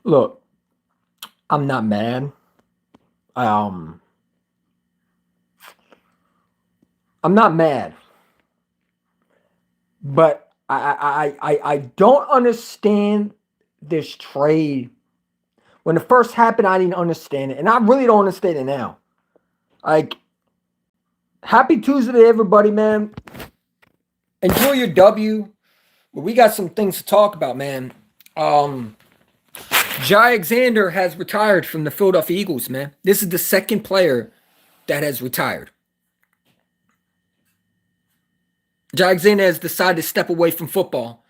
Look, I'm not mad. Um, I'm not mad, but I don't understand this trade. When it first happened, I didn't understand it, and I really don't understand it now. Like, happy Tuesday to everybody, man. Enjoy your W. But we got some things to talk about, man. Um, Jaire Alexander has retired from the Philadelphia Eagles, man. This is the second player that has retired. Jaire Alexander has decided to step away from football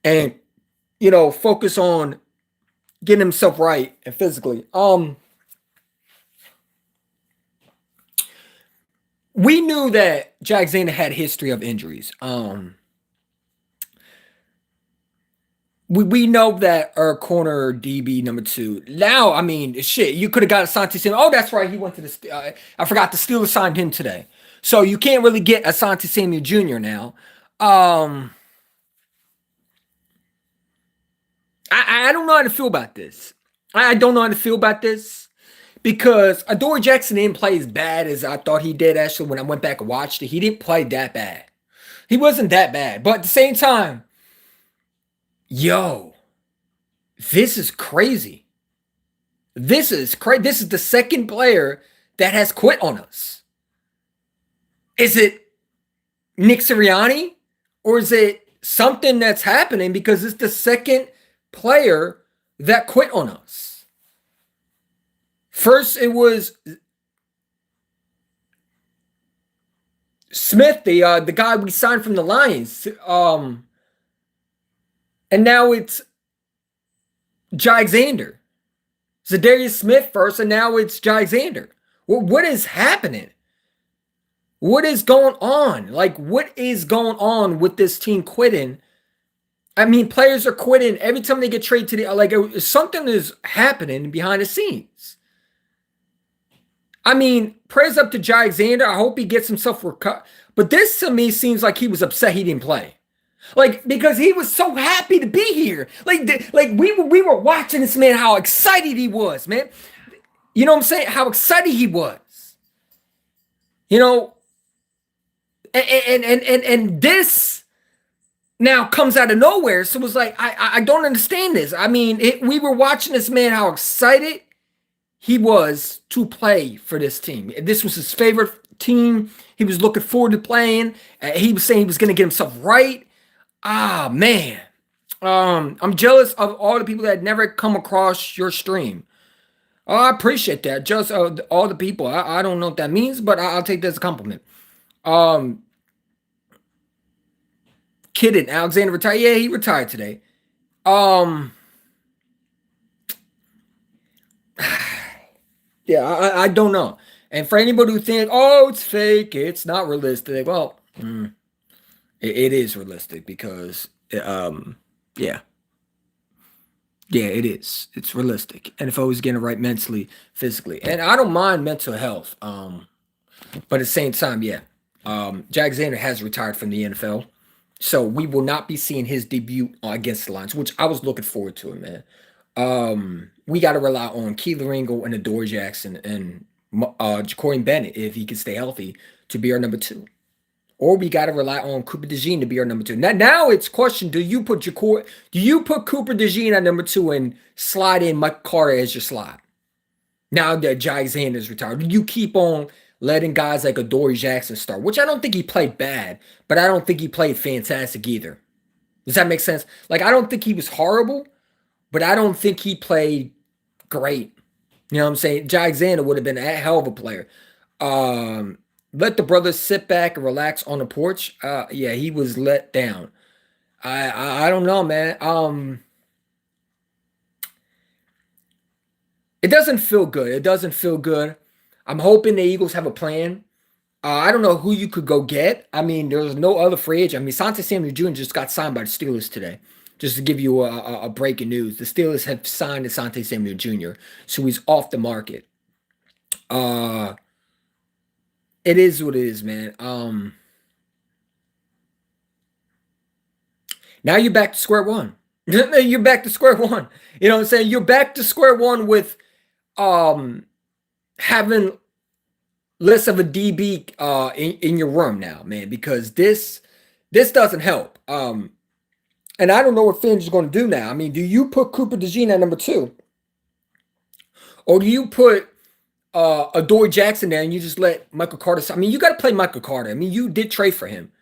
and, focus on getting himself right and physically. We knew that Jaire Alexander had a history of injuries. We know that our corner DB number 2. Now, I mean, shit, you could have got Asante Samuel. Oh, that's right. He went to the. I forgot the Steelers signed him today, so you can't really get Asante Samuel Jr. now. I don't know how to feel about this. I don't know how to feel about this because Adoree Jackson didn't play as bad as I thought he did. Actually, when I went back and watched it, he didn't play that bad. He wasn't that bad, but at the same time, yo. This is crazy. This is crazy. This is the second player that has quit on us. Is it Nick Sirianni or is it something that's happening because it's the second player that quit on us? First, it was Smith, the guy we signed from the Lions, and now it's Jaire Alexander. Zadarius Smith first, and now it's Jaire Alexander. What is happening? What is going on? Like, what is going on with this team quitting? I mean, players are quitting every time they get traded to the like. Something is happening behind the scenes. I mean, prayers up to Jaire Alexander. I hope he gets himself recovered. But this to me seems like he was upset he didn't play. Like, because he was so happy to be here. Like we were watching this man, how excited he was, man. You know what I'm saying? How excited he was. You know, and this now comes out of nowhere. So it was like, I don't understand this. I mean, we were watching this man, how excited he was to play for this team. This was his favorite team. He was looking forward to playing. He was saying he was going to get himself right. Ah, man. I'm jealous of all the people that never come across your stream. Oh, I appreciate that. Just all the people. I don't know what that means, but I'll take that as a compliment. Kidding. Alexander retired. Yeah, he retired today. Yeah, I don't know. And for anybody who thinks, oh, it's fake, it's not realistic. Well, it is realistic because, yeah. Yeah, it is. It's realistic. And if I was getting it right mentally, physically. And I don't mind mental health. But at the same time, yeah. Jaire Alexander has retired from the NFL. So we will not be seeing his debut against the Lions, which I was looking forward to it, man. We got to rely on Keeler Ringo and Adoree Jackson and Ja'Cory Bennett, if he can stay healthy, to be our number 2. Or we got to rely on Cooper DeJean to be our number 2. Now it's question: do you put Cooper DeJean at number 2 and slide in Mike Carter as your slot? Now that Jaire Alexander is retired, do you keep on letting guys like Adoree Jackson start? Which I don't think he played bad, but I don't think he played fantastic either. Does that make sense? Like, I don't think he was horrible, but I don't think he played great. You know what I'm saying? Jaire Alexander would have been a hell of a player. Let the brothers sit back and relax on the porch. Yeah, he was let down. I don't know, man. It doesn't feel good. It doesn't feel good. I'm hoping the Eagles have a plan. I don't know who you could go get. I mean, there's no other free agent. I mean, Asante Samuel Jr. just got signed by the Steelers today. Just to give you a breaking news, the Steelers have signed Asante Samuel Jr., so he's off the market. It is what it is, man. Now you're back to square one. You're back to square one. You know what I'm saying? You're back to square one with um having less of a DB in your room now, man, because this doesn't help. And I don't know what Finch is going to do now. I mean, do you put Cooper DeJean at number two, or do you put Adoree Jackson there and you just let Michael Carter? I mean, you got to play Michael Carter. I mean, you did trade for him,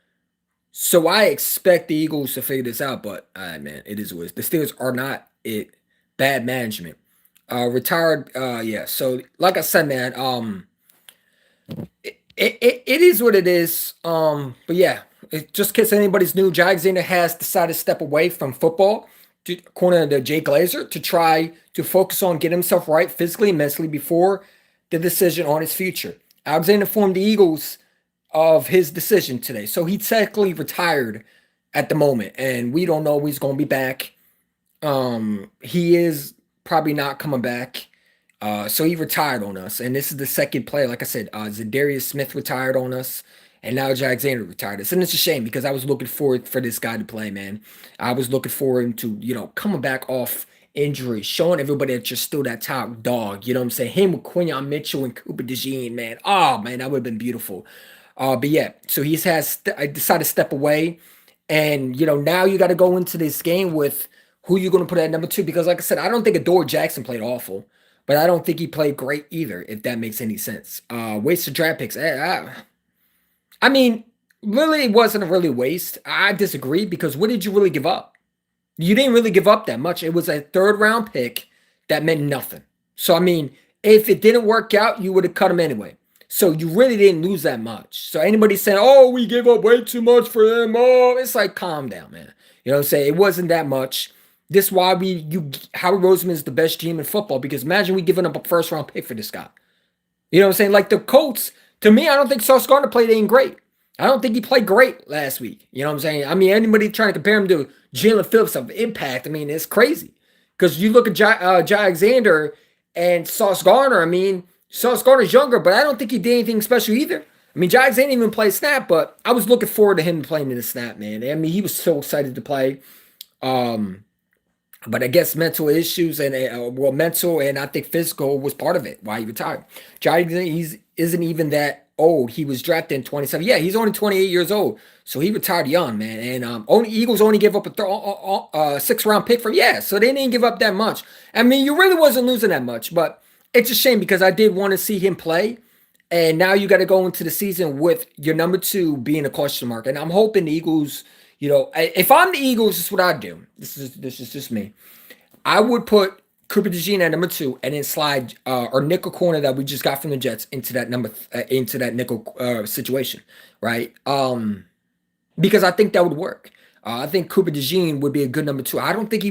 so I expect the Eagles to figure this out. But man, it is what it is. The Steelers are not it. Bad management. Retired. Yeah. So like I said, man. It is what it is. But yeah, just in case anybody's new, Jaire Alexander has decided to step away from football, according to Jay Glazer, to try to focus on getting himself right physically and mentally before the decision on his future. Alexander informed the Eagles of his decision today, so he technically retired at the moment, and we don't know if he's going to be back. He is probably not coming back. So he retired on us, and this is the second player. Like I said, Zadarius Smith retired on us, and now Jaire Alexander retired us, and it's a shame because I was looking forward for this guy to play. Man, I was looking for him to, coming back off injury, showing everybody that you're still that top dog. You know what I'm saying? Him with Quinyon Mitchell and Cooper DeJean, man. Oh man, that would have been beautiful. But yeah, so I decided to step away, and now you got to go into this game with who you're going to put at number two, because like I said, I don't think Adoree Jackson played awful. But I don't think he played great either, if that makes any sense. Waste of draft picks. I mean, really, it wasn't a really waste. I disagree, because what did you really give up? You didn't really give up that much. It was a third round pick that meant nothing. So, I mean, if it didn't work out, you would have cut him anyway. So you really didn't lose that much. So anybody saying, oh, we gave up way too much for him, oh, it's like, calm down, man. You know what I'm saying? It wasn't that much. This is why Howard Roseman is the best GM in football, because imagine we giving up a first round pick for this guy. You know what I'm saying? Like the Colts, to me, I don't think Sauce Gardner played ain't great. I don't think he played great last week. You know what I'm saying? I mean, anybody trying to compare him to Jalen Phillips of impact, I mean, it's crazy. Because you look at Jaire Alexander and Sauce Gardner, I mean, Sauce Gardner's younger, but I don't think he did anything special either. I mean, Jaire Alexander didn't even play snap, but I was looking forward to him playing in the snap, man. I mean, he was so excited to play. But I guess mental issues and mental and I think physical was part of it why he retired. Jaire isn't even that old. He was drafted in 27. Yeah, he's only 28 years old, so he retired young, man. And Eagles only give up a six-round pick for so they didn't give up that much. I mean, you really wasn't losing that much, but it's a shame because I did want to see him play. And now you got to go into the season with your number two being a question mark. And I'm hoping the Eagles. If I'm the Eagles, this is what I'd do. This is just me. I would put Cooper DeJean at number two, and then slide our nickel corner that we just got from the Jets into that nickel situation, right? Because I think that would work. I think Cooper DeJean would be a good number two. I don't think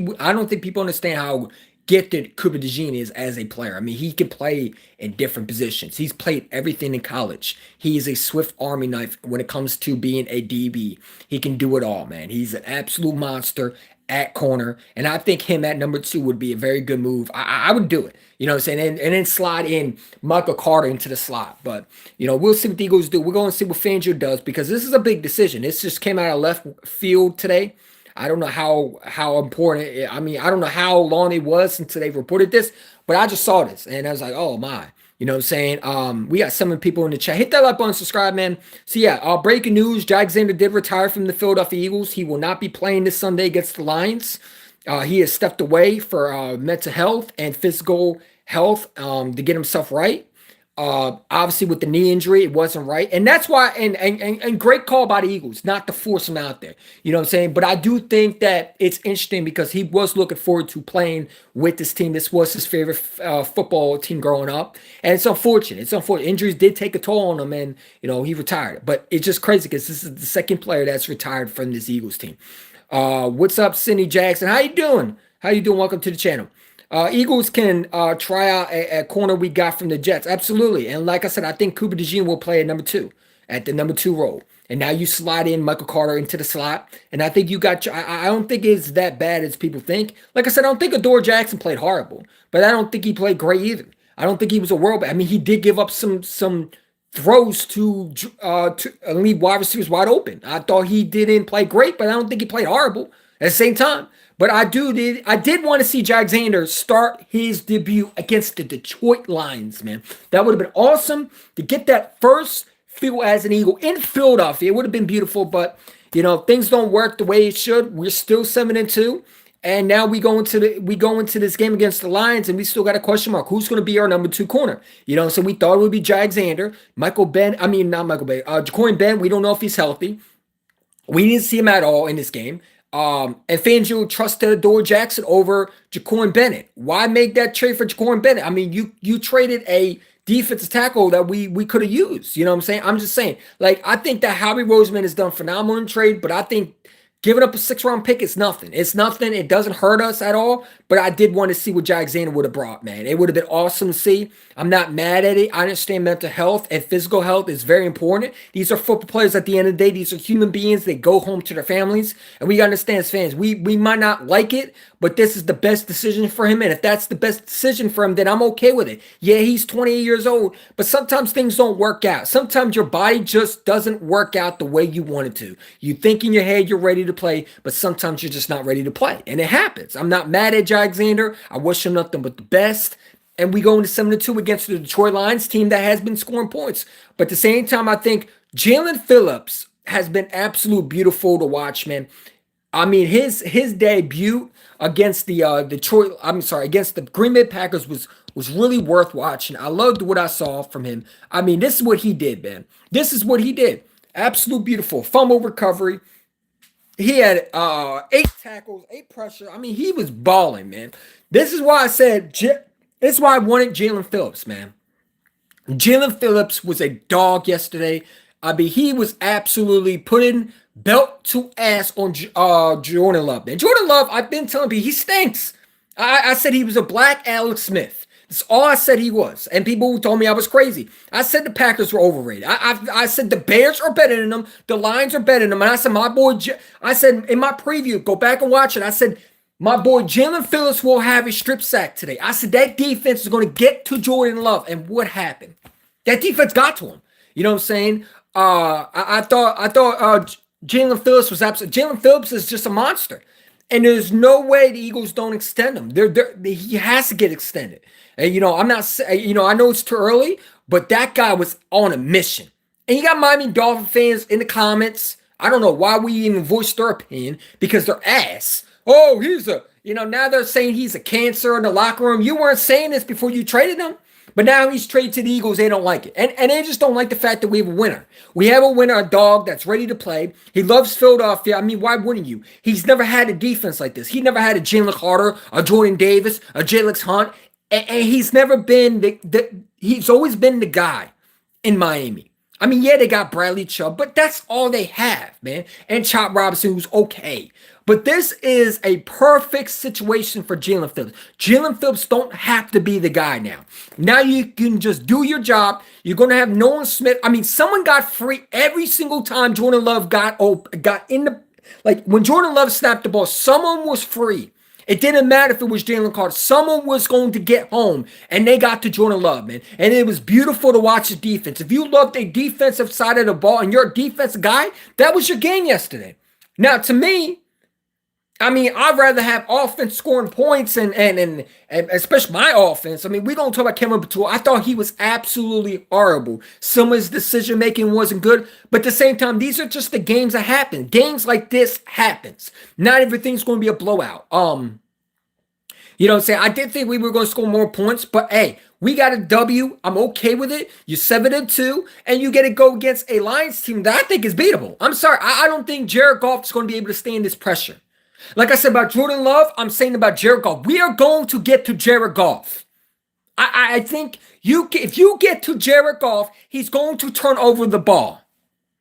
people understand how gifted Cooper DeJean is as a player. I mean, he can play in different positions. He's played everything in college. He is a swift army knife when it comes to being a DB. He can do it all, man. He's an absolute monster at corner, and I think him at number two would be a very good move. I would do it. You know what I'm saying? And then slide in Michael Carter into the slot. But, we'll see what the Eagles do. We're going to see what Fangio does, because this is a big decision. This just came out of left field today. I don't know how important. I mean, I don't know how long it was since they reported this, but I just saw this and I was like, oh my. You know what I'm saying? We got some people in the chat. Hit that like button, subscribe, man. So yeah, breaking news: Jaire Alexander did retire from the Philadelphia Eagles. He will not be playing this Sunday against the Lions. He has stepped away for mental health and physical health to get himself right. Obviously with the knee injury, it wasn't right. And that's why, and great call by the Eagles, not to force him out there. You know what I'm saying? But I do think that it's interesting because he was looking forward to playing with this team. This was his favorite football team growing up. And it's unfortunate. Injuries did take a toll on him, and, he retired. But it's just crazy because this is the second player that's retired from this Eagles team. What's up, Cindy Jackson? How you doing? Welcome to the channel. Eagles can try out a corner we got from the Jets. Absolutely. And like I said, I think Cooper DeJean will play at number two, at the number two role. And now you slide in Michael Carter into the slot. And I think you got, I don't think it's that bad as people think. Like I said, I don't think Adoree Jackson played horrible, but I don't think he played great either. I don't think he was a world. I mean, he did give up some throws to leave wide receivers wide open. I thought he didn't play great, but I don't think he played horrible. at the same time. But I did want to see Jaire Alexander start his debut against the Detroit Lions, man. That would have been awesome to get that first feel as an Eagle in Philadelphia. It would have been beautiful, but things don't work the way it should. We're still 7-2. And now we go into this game against the Lions, and we still got a question mark. Who's going to be our number 2 corner? So we thought it would be Jaire Alexander, Jacory Ben. We don't know if he's healthy. We didn't see him at all in this game. And Fangio trusted Adore Jackson over Jacory Bennett. Why make that trade for Jacory Bennett? I mean, you traded a defensive tackle that we could have used. You know what I'm saying? I'm just saying. I think that Howie Roseman has done phenomenal in trade, but I think giving up a 6th-round pick is nothing. It's nothing. It doesn't hurt us at all. But I did want to see what Jaire Alexander would have brought, man. It would have been awesome to see. I'm not mad at it. I understand mental health and physical health is very important. These are football players at the end of the day. These are human beings. They go home to their families. And we understand as fans, we might not like it, but this is the best decision for him. And if that's the best decision for him, then I'm okay with it. Yeah, he's 28 years old, but sometimes things don't work out. Sometimes your body just doesn't work out the way you want it to. You think in your head you're ready to play, but sometimes you're just not ready to play. And it happens. I'm not mad at Jaire Alexander. I wish him nothing but the best. And we go into 7-2 against the Detroit Lions team that has been scoring points. But at the same time, I think Jaelan Phillips has been absolute beautiful to watch, man. I mean, his debut against against the Green Bay Packers was really worth watching. I loved what I saw from him. I mean, this is what he did, man. This is what he did. Absolute beautiful. Fumble recovery. He had 8 tackles, 8 pressure. I mean, he was balling, man. This is why I said, this is why I wanted Jaelan Phillips, man. Jaelan Phillips was a dog yesterday. I mean, he was absolutely putting belt to ass on Jordan Love. And Jordan Love, I've been telling people, he stinks. I said he was a black Alex Smith. That's all I said he was. And people told me I was crazy. I said the Packers were overrated. I said the Bears are better than them. The Lions are better than them. And I said, I said in my preview, go back and watch it. I said, my boy Jaelan Phillips will have a strip sack today. I said that defense is going to get to Jordan Love. And what happened? That defense got to him. You know what I'm saying? I thought Jaelan Phillips was absolute. Jaelan Phillips is just a monster. And there's no way the Eagles don't extend him. He has to get extended. And, I'm not saying, I know it's too early, but that guy was on a mission. And you got Miami Dolphin fans in the comments. I don't know why we even voiced their opinion, because they're ass. Oh, now they're saying he's a cancer in the locker room. You weren't saying this before you traded him. But now he's traded to the Eagles. They don't like it. And they just don't like the fact that we have a winner. We have a winner, a dog that's ready to play. He loves Philadelphia. I mean, why wouldn't you? He's never had a defense like this. He never had a Jalen Carter, a Jordan Davis, a Jalen Hunt. And he's never been he's always been the guy in Miami. I mean, yeah, they got Bradley Chubb, but that's all they have, man. And Chop Robinson, who's okay. But this is a perfect situation for Jaelan Phillips. Jaelan Phillips don't have to be the guy now. Now you can just do your job. You're going to have Nolan Smith. I mean, someone got free every single time Jordan Love got in the, when Jordan Love snapped the ball, someone was free. It didn't matter if it was Jalen Carter. Someone was going to get home, and they got to Jordan Love, man. And it was beautiful to watch the defense. If you love the defensive side of the ball and you're a defensive guy, that was your game yesterday. Now, to me, I mean, I'd rather have offense scoring points and especially my offense. I mean, we don't talk about Kevin Patul. I thought he was absolutely horrible. Some of his decision-making wasn't good. But at the same time, these are just the games that happen. Games like this happens. Not everything's going to be a blowout. You know what I'm saying? I did think we were going to score more points. But, hey, we got a W. I'm okay with it. You're 7-2. And you get to go against a Lions team that I think is beatable. I'm sorry. I don't think Jared Goff is going to be able to stand this pressure. Like I said about Jordan Love, I'm saying about Jared Goff. We are going to get to Jared Goff. I think if you get to Jared Goff, he's going to turn over the ball.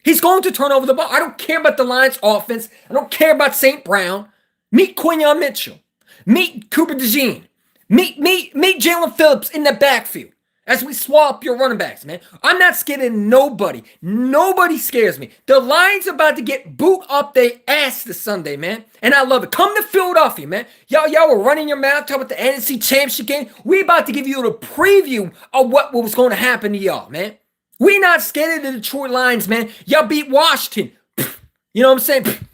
He's going to turn over the ball. I don't care about the Lions offense. I don't care about St. Brown. Meet Quinyon Mitchell. Meet Cooper DeJean. Meet Jaelan Phillips in the backfield as we swap your running backs, man. I'm not scared of nobody. Nobody scares me. The Lions about to get boot up their ass this Sunday, man. And I love it. Come to Philadelphia, man. Y'all were running your mouth talking about the NFC Championship game. We about to give you the preview of what was going to happen to y'all, man. We not scared of the Detroit Lions, man. Y'all beat Washington. You know what I'm saying?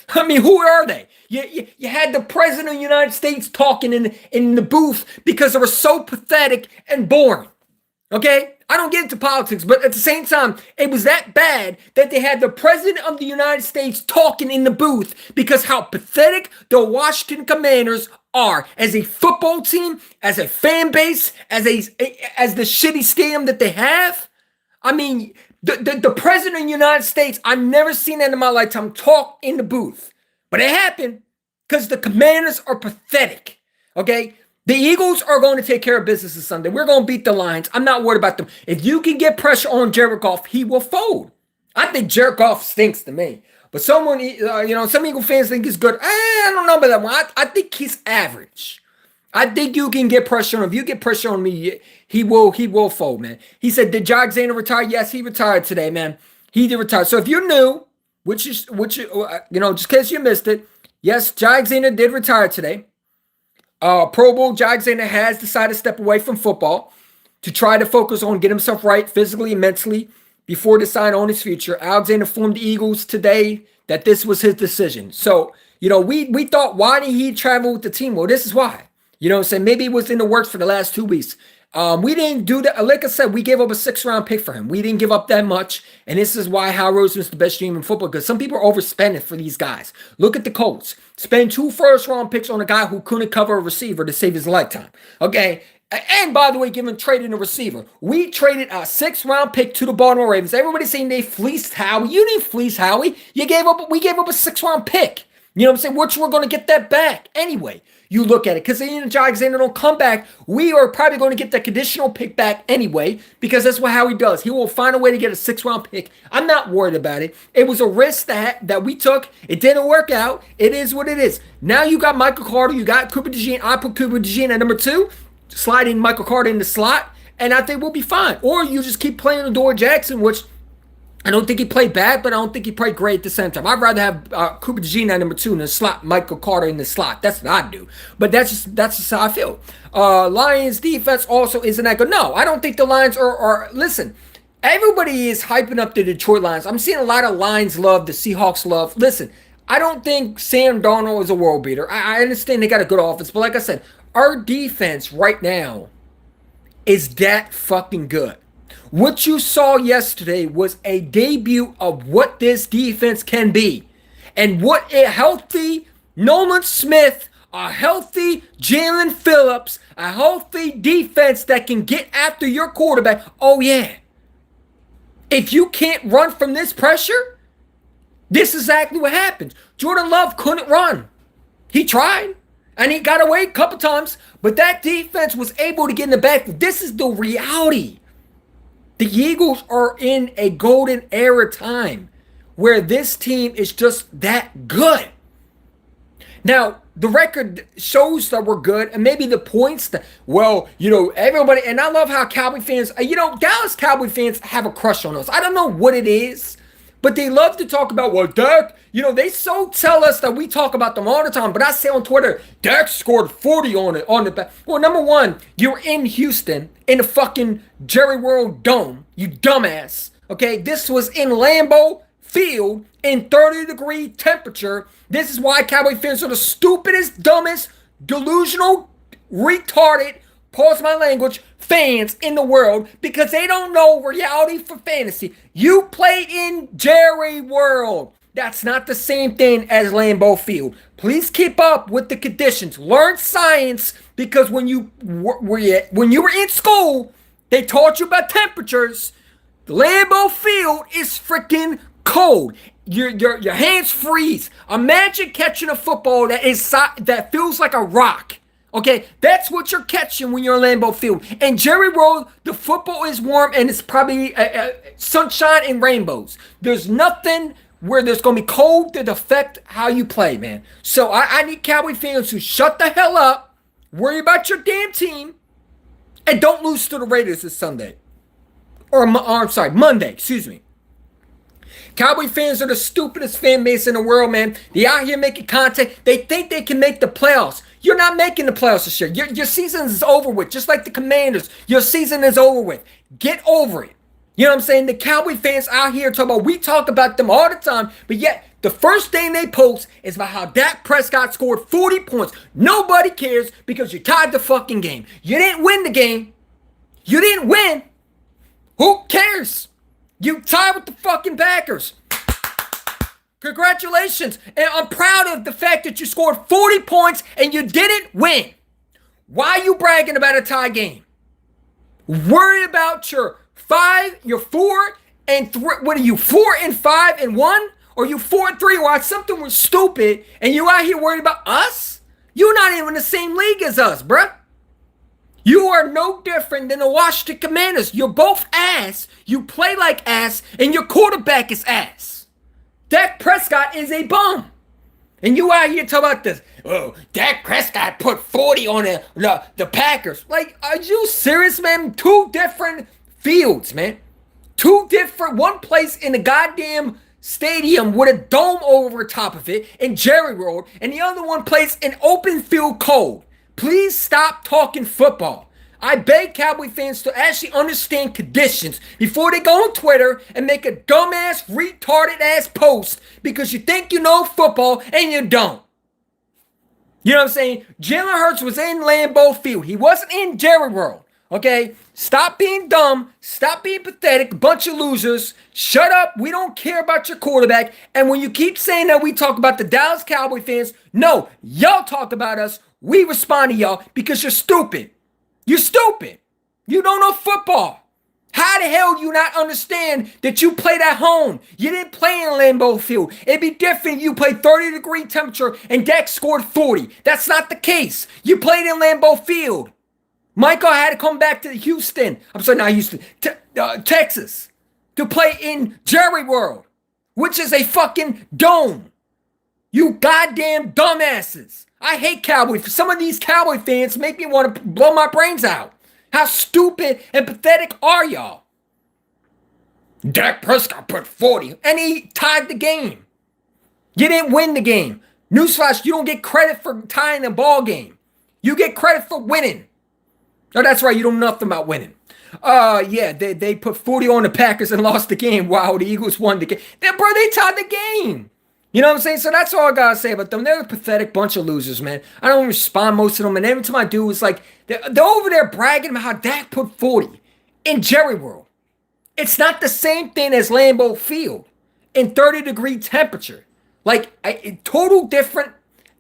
I mean, who are they? You had the president of the United States talking in the booth because they were so pathetic and boring. Okay? I don't get into politics, but at the same time, it was that bad that they had the president of the United States talking in the booth because how pathetic the Washington Commanders are as a football team, as a fan base, as the shitty stadium that they have. I mean, the president of the United States, I've never seen that in my lifetime, talk in the booth. But it happened because the Commanders are pathetic. Okay? The Eagles are going to take care of business this Sunday. We're going to beat the Lions. I'm not worried about them. If you can get pressure on Jared Goff, he will fold. I think Jared Goff stinks to me. But some Eagle fans think he's good. I don't know about that one. I think he's average. I think you can get pressure on him. If you get pressure on me, he will fold, man. He said, did Jaire Alexander retire? Yes, he retired today, man. He did retire. So if you're new, just in case you missed it, yes, Jaire Alexander did retire today. Pro Bowl Jaire Alexander has decided to step away from football to try to focus on getting himself right physically and mentally before deciding on his future. Alexander informed the Eagles today that this was his decision. So, we thought, why did he travel with the team? Well, this is why. Maybe it was in the works for the last 2 weeks. We didn't do that. Like I said, we gave up a 6th-round pick for him. We didn't give up that much. And this is why Hal Roseman's the best GM in football, because some people are overspending for these guys. Look at the Colts. Spend 2 first-round picks on a guy who couldn't cover a receiver to save his lifetime. Okay? And by the way, trading a receiver. We traded a 6th-round pick to the Baltimore Ravens. Everybody's saying they fleeced Howie. You didn't fleece Howie. We gave up a 6th-round pick. You know what I'm saying? Which we're going to get that back anyway. You look at it, because Jaire Alexander don't come back, we are probably going to get that conditional pick back anyway, because that's what Howie does. He will find a way to get a 6th-round pick. I'm not worried about it. It was a risk that we took. It didn't work out. It is what it is. Now you got Michael Carter. You got Cooper DeJean. I put Cooper DeJean at number 2, sliding Michael Carter in the slot, and I think we'll be fine. Or you just keep playing Adoree Jackson, which I don't think he played bad, but I don't think he played great at the same time. I'd rather have Cooper DeJean at number 2 in the slot, Michael Carter in the slot. That's what I'd do. But that's just how I feel. Lions defense also isn't that good. No, I don't think the Lions are. Listen, everybody is hyping up the Detroit Lions. I'm seeing a lot of Lions love, the Seahawks love. Listen, I don't think Sam Darnold is a world beater. I understand they got a good offense, but like I said, our defense right now is that fucking good. What you saw yesterday was a debut of what this defense can be. And what a healthy Nolan Smith, a healthy Jalen Phillips, a healthy defense that can get after your quarterback. Oh, yeah. If you can't run from this pressure, this is exactly what happens. Jordan Love couldn't run. He tried, and he got away a couple times, but that defense was able to get in the back. This is the reality. The Eagles are in a golden era time where this team is just that good. Now, the record shows that we're good, and maybe the points that, everybody, and I love how Cowboy fans, Dallas Cowboy fans have a crush on us. I don't know what it is, but they love to talk about, Dak, they so tell us that we talk about them all the time, but I say on Twitter, Dak scored 40 on the back. Well, number one, you're in Houston, in the fucking Jerry World Dome, you dumbass. Okay, this was in Lambeau Field in 30-degree temperature. This is why Cowboy fans are the stupidest, dumbest, delusional, retarded, pause my language, fans in the world, because they don't know reality for fantasy. You played in Jerry World. That's not the same thing as Lambeau Field. Please keep up with the conditions. Learn science, because when you were in school, they taught you about temperatures. The Lambeau Field is freaking cold. Your hands freeze. Imagine catching a football that feels like a rock. Okay, that's what you're catching when you're in Lambeau Field. And Jerry World, the football is warm, and it's probably sunshine and rainbows. There's nothing where there's going to be cold that affect how you play, man. So I need Cowboy fans to shut the hell up, worry about your damn team, and don't lose to the Raiders this Sunday. Monday, excuse me. Cowboy fans are the stupidest fan base in the world, man. They out here making content. They think they can make the playoffs. You're not making the playoffs this year. Your season is over with, just like the Commanders. Your season is over with. Get over it. You know what I'm saying? The Cowboy fans out here talking about, we talk about them all the time, but yet The first thing they post is about how Dak Prescott scored 40 points. Nobody cares because you tied the fucking game. You didn't win the game. You didn't win. Who cares? You tied with the fucking Packers. Congratulations. And I'm proud of the fact that you scored 40 points and you didn't win. Why are you bragging about a tie game? Worry about your 4 and 3. What are you, 4 and 5 and 1? Or you 4 and 3? Why something was stupid and you out here worried about us? You're not even in the same league as us, bruh. You are no different than the Washington Commanders. You're both ass. You play like ass, and your quarterback is ass. Dak Prescott is a bum. And you out here talking about this. Oh, Dak Prescott put 40 on the Packers. Like, are you serious, man? 2 different fields, man. 2 different, one place in the goddamn stadium with a dome over top of it in Jerry World, and the other one place in open field cold. Please stop talking football. I beg Cowboy fans to actually understand conditions before they go on Twitter and make a dumbass, retarded ass post because you think you know football and you don't. You know what I'm saying? Jalen Hurts was in Lambeau Field. He wasn't in Jerry World. Okay? Stop being dumb. Stop being pathetic. A bunch of losers. Shut up. We don't care about your quarterback. And when you keep saying that we talk about the Dallas Cowboy fans, no, y'all talk about us. We respond to y'all because you're stupid. You're stupid. You don't know football. How the hell do you not understand that you played at home? You didn't play in Lambeau Field. It'd be different if you played 30-degree temperature and Dak scored 40. That's not the case. You played in Lambeau Field. Michael had to come back to Houston. I'm sorry, not Houston. Texas. To play in Jerry World, which is a fucking dome. You goddamn dumbasses. I hate Cowboys. Some of these Cowboy fans make me want to blow my brains out. How stupid and pathetic are y'all? Dak Prescott put 40 and he tied the game. You didn't win the game. Newsflash, you don't get credit for tying the ball game. You get credit for winning. Oh, that's right. You don't know nothing about winning. Yeah, they put 40 on the Packers and lost the game. Wow, the Eagles won the game. They tied the game. You know what I'm saying? So that's all I gotta say about them. They're a pathetic bunch of losers, man. I don't respond most to them, and every time I do, it's like they're over there bragging about how Dak put 40 in Jerry World. It's not the same thing as Lambeau Field in 30-degree temperature. Like total different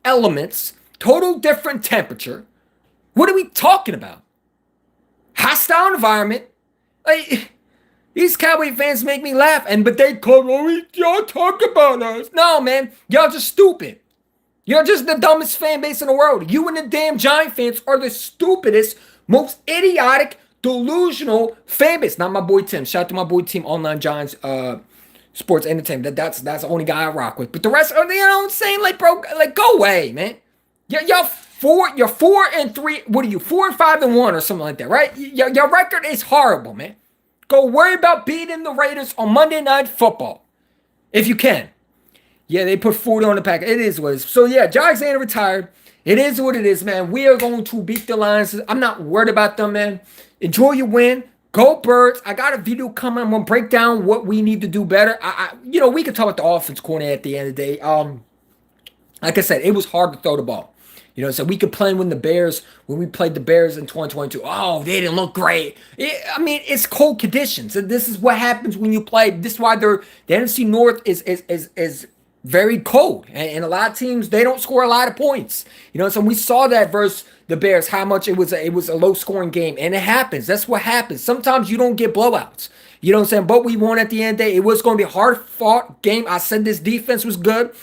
elements, total different temperature. What are we talking about? Hostile environment. Like, these Cowboy fans make me laugh, but they come, y'all talk about us. No, man, y'all just stupid. You're just the dumbest fan base in the world. You and the damn Giant fans are the stupidest, most idiotic, delusional fan base. Not my boy Tim. Shout out to my boy Tim, Online Giants Sports Entertainment. That's the only guy I rock with. But the rest, you know what I'm saying? Like, bro, like, go away, man. You're 4 and 3. What are you? 4 and 5 and 1 or something like that, right? Your record is horrible, man. Go worry about beating the Raiders on Monday Night Football. If you can. Yeah, they put 40 on the pack. It is what it is. So, yeah, Jaire Alexander retired. It is what it is, man. We are going to beat the Lions. I'm not worried about them, man. Enjoy your win. Go Birds. I got a video coming. I'm going to break down what we need to do better. We could talk about the offense corner at the end of the day. Like I said, it was hard to throw the ball. So we could play when we played the Bears in 2022. Oh, they didn't look great. It's cold conditions. And this is what happens when you play. This is why the NFC North is very cold. And a lot of teams, they don't score a lot of points. So we saw that versus the Bears, how much it was a low-scoring game. And it happens. That's what happens. Sometimes you don't get blowouts. You know what I'm saying? But we won at the end of the day. It was going to be a hard-fought game. I said this defense was good.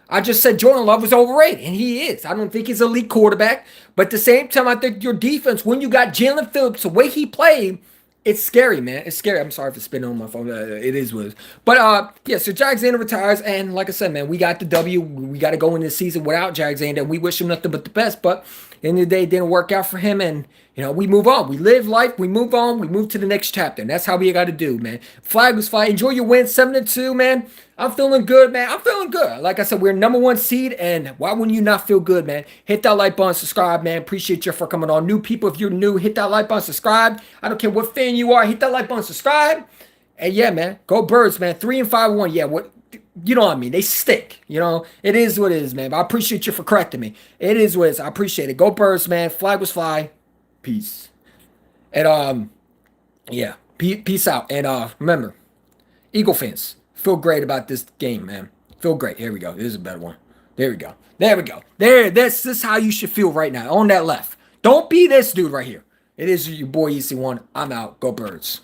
I just said Jordan Love was overrated, and he is. I don't think he's an elite quarterback. But at the same time, I think your defense, when you got Jalen Phillips, the way he played, it's scary, man. It's scary. I'm sorry for spinning on my phone. It is what it is. But, so Jaire Alexander retires, and like I said, man, we got the W. We got to go into the season without Jaire Alexander. We wish him nothing but the best, but at the end of the day, it didn't work out for him, and, we move on. We live life. We move on. We move to the next chapter, and that's how we got to do, man. Flag was fly. Enjoy your win, 7-2, man. I'm feeling good, man. I'm feeling good. Like I said, we're number 1 seed, and why wouldn't you not feel good, man? Hit that like button, subscribe, man. Appreciate you for coming on. New people, if you're new, hit that like button, subscribe. I don't care what fan you are. Hit that like button, subscribe. And yeah, man, go Birds, man. 3 and 5-1. Yeah, what? you know what I mean? They stick. You know, it is what it is, man. But I appreciate you for correcting me. It is what it is. I appreciate it. Go Birds, man. Flag was fly. Peace. And yeah, peace out. And remember, Eagle fans, feel great about this game, man. Feel great. Here we go. This is a better one. There we go. There we go. There. This is how you should feel right now on that left. Don't be this dude right here. It is your boy EC1. I'm out. Go Birds.